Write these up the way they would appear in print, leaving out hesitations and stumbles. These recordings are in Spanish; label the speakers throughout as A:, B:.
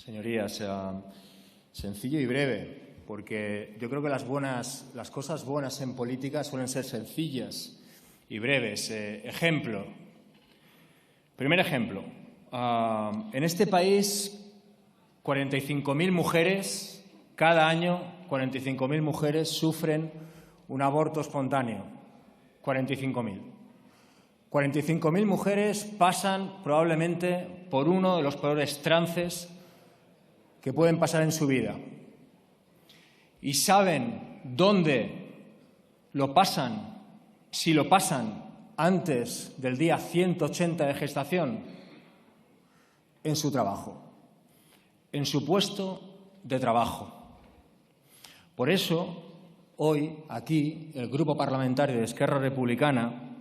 A: Señorías, sencillo y breve, porque yo creo que las cosas buenas en política suelen ser sencillas y breves. Primer ejemplo. En este país, 45.000 mujeres, cada año, 45.000 mujeres sufren un aborto espontáneo. 45.000. 45.000 mujeres pasan probablemente por uno de los peores trances que pueden pasar en su vida. ¿Y saben dónde lo pasan, si lo pasan antes del día 180 de gestación? En su trabajo, en su puesto de trabajo. Por eso, hoy, aquí, el Grupo Parlamentario de Esquerra Republicana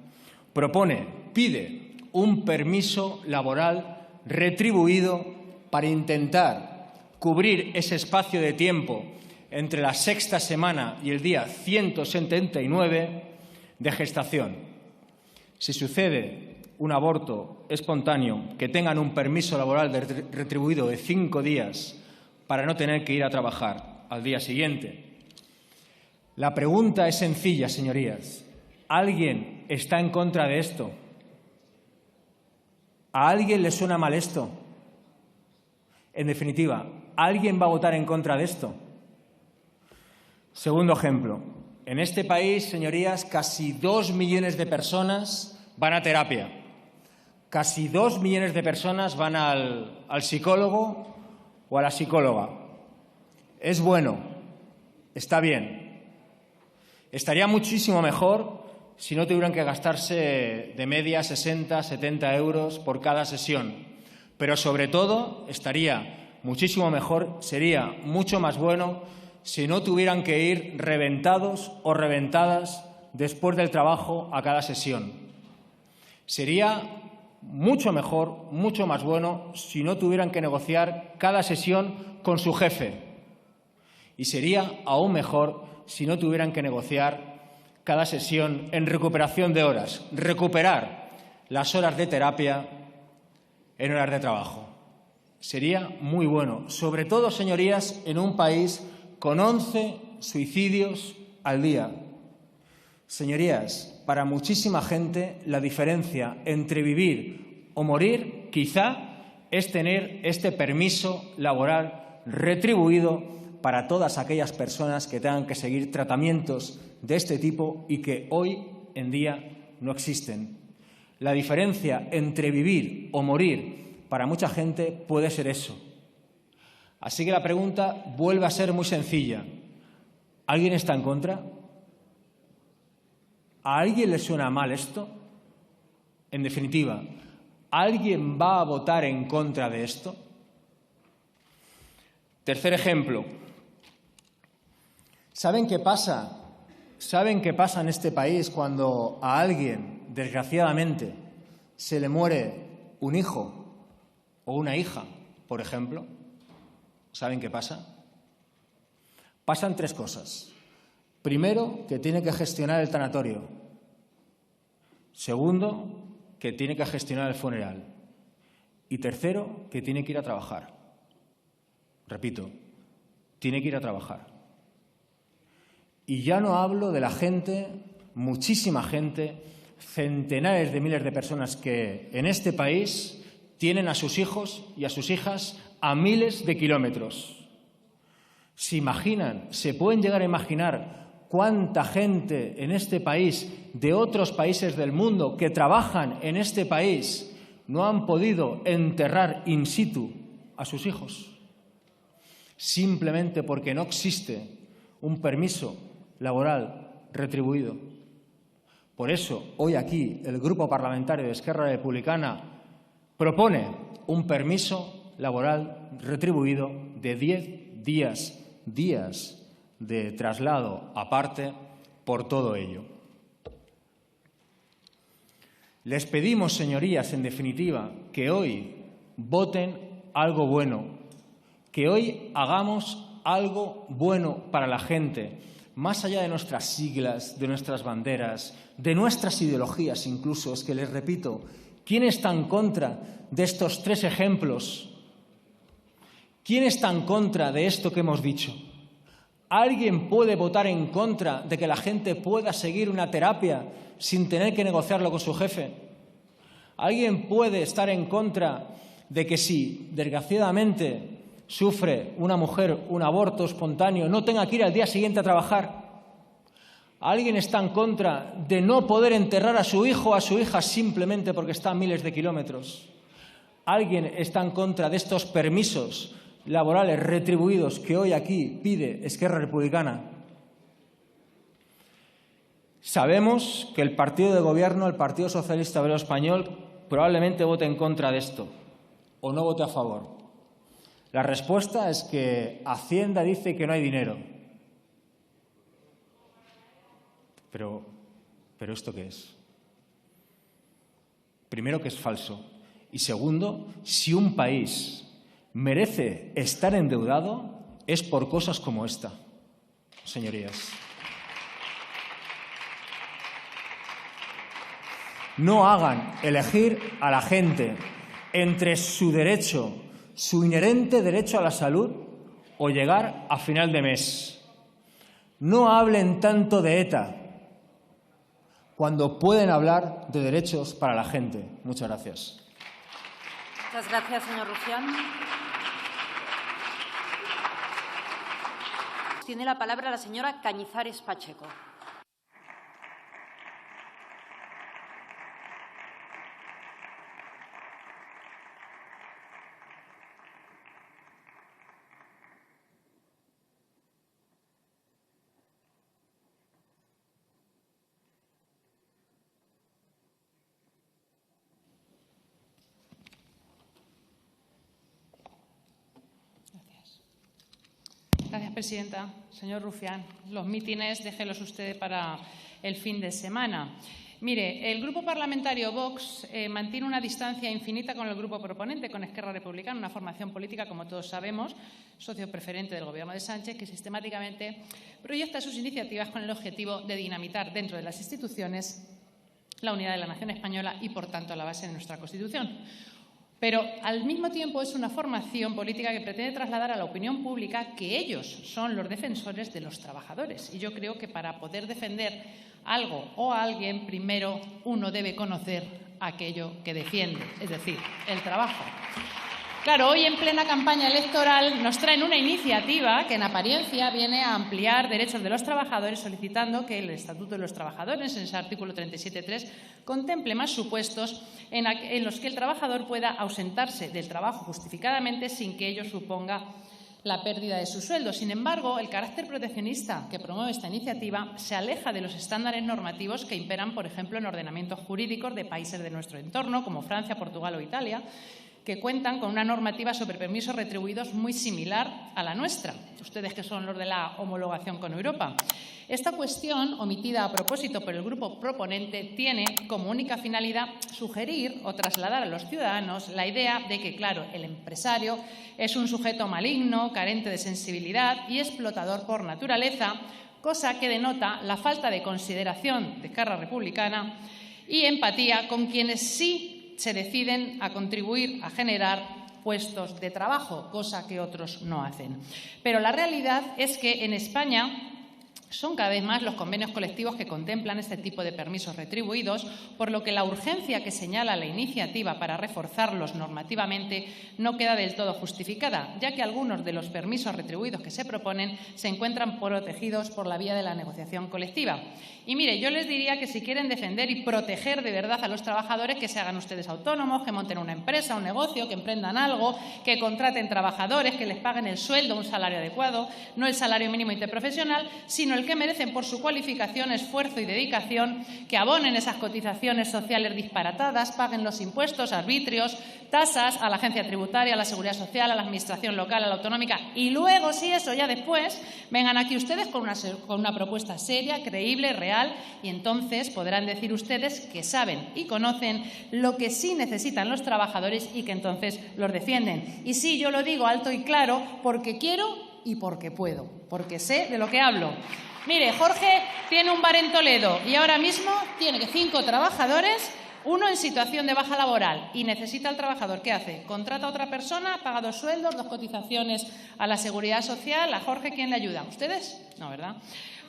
A: pide un permiso laboral retribuido para intentar cubrir ese espacio de tiempo entre la sexta semana y el día 179 de gestación. Si sucede un aborto espontáneo, que tengan un permiso laboral retribuido de 5 días para no tener que ir a trabajar al día siguiente. La pregunta es sencilla, señorías. ¿Alguien está en contra de esto? ¿A alguien le suena mal esto? En definitiva, ¿alguien va a votar en contra de esto? Segundo ejemplo. En este país, señorías, casi 2 millones de personas van a terapia. Casi 2 millones de personas van al psicólogo o a la psicóloga. Es bueno, está bien. Estaría muchísimo mejor si no tuvieran que gastarse de media 60, 70 euros por cada sesión. Pero sobre todo estaría muchísimo mejor, sería mucho más bueno si no tuvieran que ir reventados o reventadas después del trabajo a cada sesión. Sería mucho mejor, mucho más bueno si no tuvieran que negociar cada sesión con su jefe. Y sería aún mejor si no tuvieran que negociar cada sesión en recuperación de horas, recuperar las horas de terapia en horas de trabajo. Sería muy bueno, sobre todo, señorías, en un país con 11 suicidios al día. Señorías, para muchísima gente la diferencia entre vivir o morir quizá es tener este permiso laboral retribuido para todas aquellas personas que tengan que seguir tratamientos de este tipo y que hoy en día no existen. La diferencia entre vivir o morir para mucha gente puede ser eso. Así que la pregunta vuelve a ser muy sencilla. ¿Alguien está en contra? ¿A alguien le suena mal esto? En definitiva, ¿alguien va a votar en contra de esto? Tercer ejemplo. ¿Saben qué pasa? ¿Saben qué pasa en este país cuando a alguien, desgraciadamente, se le muere un hijo o una hija, por ejemplo? ¿Saben qué pasa? Pasan 3 cosas. Primero, que tiene que gestionar el tanatorio. Segundo, que tiene que gestionar el funeral. Y tercero, que tiene que ir a trabajar. Repito, tiene que ir a trabajar. Y ya no hablo de la gente, muchísima gente, centenares de miles de personas que en este país tienen a sus hijos y a sus hijas a miles de kilómetros. ¿Se pueden llegar a imaginar cuánta gente en este país, de otros países del mundo, que trabajan en este país, no han podido enterrar in situ a sus hijos? Simplemente porque no existe un permiso laboral retribuido. Por eso, hoy aquí, el Grupo Parlamentario de Esquerra Republicana propone un permiso laboral retribuido de 10 días de traslado aparte por todo ello. Les pedimos, señorías, en definitiva, que hoy voten algo bueno, que hoy hagamos algo bueno para la gente, más allá de nuestras siglas, de nuestras banderas, de nuestras ideologías incluso. Es que les repito, ¿quién está en contra de estos 3 ejemplos? ¿Quién está en contra de esto que hemos dicho? ¿Alguien puede votar en contra de que la gente pueda seguir una terapia sin tener que negociarlo con su jefe? ¿Alguien puede estar en contra de que si, desgraciadamente, sufre una mujer un aborto espontáneo, no tenga que ir al día siguiente a trabajar? ¿Alguien está en contra de no poder enterrar a su hijo o a su hija simplemente porque está a miles de kilómetros? ¿Alguien está en contra de estos permisos laborales retribuidos que hoy aquí pide Esquerra Republicana? Sabemos que el partido de gobierno, el Partido Socialista Obrero Español, probablemente vote en contra de esto o no vote a favor. La respuesta es que Hacienda dice que no hay dinero. Pero ¿esto qué es? Primero, que es falso. Y segundo, si un país merece estar endeudado, es por cosas como esta, señorías. No hagan elegir a la gente entre su derecho, su inherente derecho a la salud, o llegar a final de mes. No hablen tanto de ETA cuando pueden hablar de derechos para la gente. Muchas gracias.
B: Muchas gracias, señor Rufián. Tiene la palabra la señora Cañizares Pacheco.
C: Gracias, presidenta. Señor Rufián, los mítines déjelos usted para el fin de semana. Mire, el Grupo Parlamentario Vox mantiene una distancia infinita con el grupo proponente, con Esquerra Republicana, una formación política, como todos sabemos, socio preferente del Gobierno de Sánchez, que sistemáticamente proyecta sus iniciativas con el objetivo de dinamitar dentro de las instituciones la unidad de la nación española y, por tanto, la base de nuestra Constitución. Pero, al mismo tiempo, es una formación política que pretende trasladar a la opinión pública que ellos son los defensores de los trabajadores. Y yo creo que para poder defender algo o a alguien, primero uno debe conocer aquello que defiende, es decir, el trabajo. Claro, hoy en plena campaña electoral nos traen una iniciativa que en apariencia viene a ampliar derechos de los trabajadores, solicitando que el Estatuto de los Trabajadores, en ese artículo 37.3, contemple más supuestos en los que el trabajador pueda ausentarse del trabajo justificadamente sin que ello suponga la pérdida de su sueldo. Sin embargo, el carácter proteccionista que promueve esta iniciativa se aleja de los estándares normativos que imperan, por ejemplo, en ordenamientos jurídicos de países de nuestro entorno, como Francia, Portugal o Italia, que cuentan con una normativa sobre permisos retribuidos muy similar a la nuestra, ustedes que son los de la homologación con Europa. Esta cuestión, omitida a propósito por el grupo proponente, tiene como única finalidad sugerir o trasladar a los ciudadanos la idea de que, claro, el empresario es un sujeto maligno, carente de sensibilidad y explotador por naturaleza, cosa que denota la falta de consideración de Esquerra Republicana y empatía con quienes sí se deciden a contribuir a generar puestos de trabajo, cosa que otros no hacen. Pero la realidad es que en España son cada vez más los convenios colectivos que contemplan este tipo de permisos retribuidos, por lo que la urgencia que señala la iniciativa para reforzarlos normativamente no queda del todo justificada, ya que algunos de los permisos retribuidos que se proponen se encuentran protegidos por la vía de la negociación colectiva. Y mire, yo les diría que si quieren defender y proteger de verdad a los trabajadores, que se hagan ustedes autónomos, que monten una empresa, un negocio, que emprendan algo, que contraten trabajadores, que les paguen el sueldo, un salario adecuado, no el salario mínimo interprofesional, sino el que merecen por su cualificación, esfuerzo y dedicación, que abonen esas cotizaciones sociales disparatadas, paguen los impuestos, arbitrios, tasas a la agencia tributaria, a la seguridad social, a la administración local, a la autonómica, y luego, si eso ya después, vengan aquí ustedes con una propuesta seria, creíble, real, y entonces podrán decir ustedes que saben y conocen lo que sí necesitan los trabajadores y que entonces los defienden. Y sí, yo lo digo alto y claro porque quiero y porque puedo, porque sé de lo que hablo. Mire, Jorge tiene un bar en Toledo y ahora mismo tiene 5 trabajadores Uno en situación de baja laboral y necesita al trabajador. ¿Qué hace? Contrata a otra persona, paga 2 sueldos, 2 cotizaciones a la Seguridad Social. ¿A Jorge quién le ayuda? ¿Ustedes? No, ¿verdad?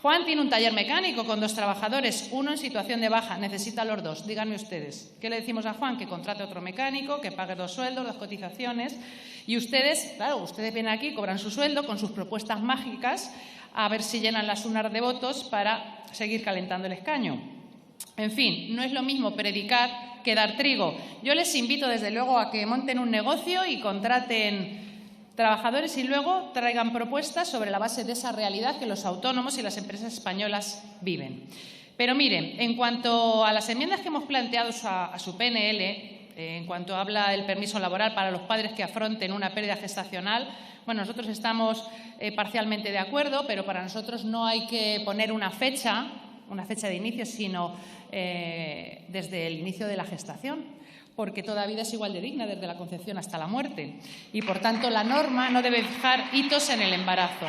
C: Juan tiene un taller mecánico con 2 trabajadores, uno en situación de baja, necesita a los 2. Díganme ustedes, ¿qué le decimos a Juan? Que contrate otro mecánico, que pague 2 sueldos, 2 cotizaciones. Y ustedes, claro, ustedes vienen aquí, cobran su sueldo con sus propuestas mágicas, a ver si llenan las urnas de votos para seguir calentando el escaño. En fin, no es lo mismo predicar que dar trigo. Yo les invito, desde luego, a que monten un negocio y contraten trabajadores y luego traigan propuestas sobre la base de esa realidad que los autónomos y las empresas españolas viven. Pero miren, en cuanto a las enmiendas que hemos planteado a su PNL, en cuanto habla del permiso laboral para los padres que afronten una pérdida gestacional, bueno, nosotros estamos parcialmente de acuerdo, pero para nosotros no hay que poner una fecha de inicio, sino desde el inicio de la gestación, porque toda vida es igual de digna desde la concepción hasta la muerte y, por tanto, la norma no debe fijar hitos en el embarazo.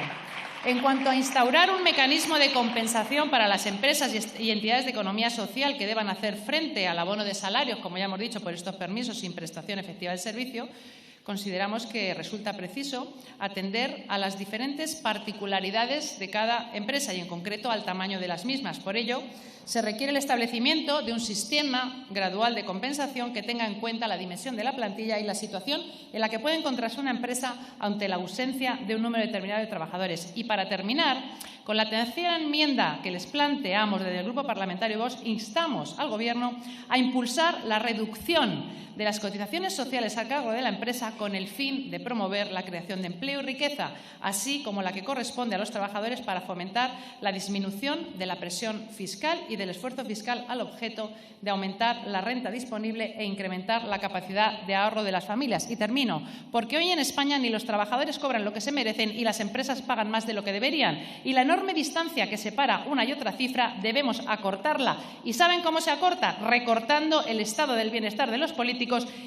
C: En cuanto a instaurar un mecanismo de compensación para las empresas y entidades de economía social que deban hacer frente al abono de salarios, como ya hemos dicho, por estos permisos sin prestación efectiva del servicio, consideramos que resulta preciso atender a las diferentes particularidades de cada empresa y, en concreto, al tamaño de las mismas. Por ello, se requiere el establecimiento de un sistema gradual de compensación que tenga en cuenta la dimensión de la plantilla y la situación en la que puede encontrarse una empresa ante la ausencia de un número determinado de trabajadores. Y, para terminar, con la tercera enmienda que les planteamos desde el Grupo Parlamentario Vox, instamos al Gobierno a impulsar la reducción de las cotizaciones sociales a cargo de la empresa con el fin de promover la creación de empleo y riqueza, así como la que corresponde a los trabajadores para fomentar la disminución de la presión fiscal y del esfuerzo fiscal al objeto de aumentar la renta disponible e incrementar la capacidad de ahorro de las familias. Y termino, porque hoy en España ni los trabajadores cobran lo que se merecen y las empresas pagan más de lo que deberían. Y la enorme distancia que separa una y otra cifra debemos acortarla. ¿Y saben cómo se acorta? Recortando el estado del bienestar de los políticos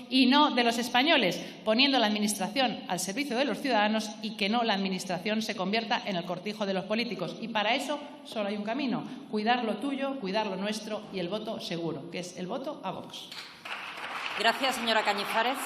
C: y no de los españoles, poniendo la Administración al servicio de los ciudadanos y que no la Administración se convierta en el cortijo de los políticos. Y para eso solo hay un camino: cuidar lo tuyo, cuidar lo nuestro y el voto seguro, que es el voto a Vox.
B: Gracias, señora Cañizares.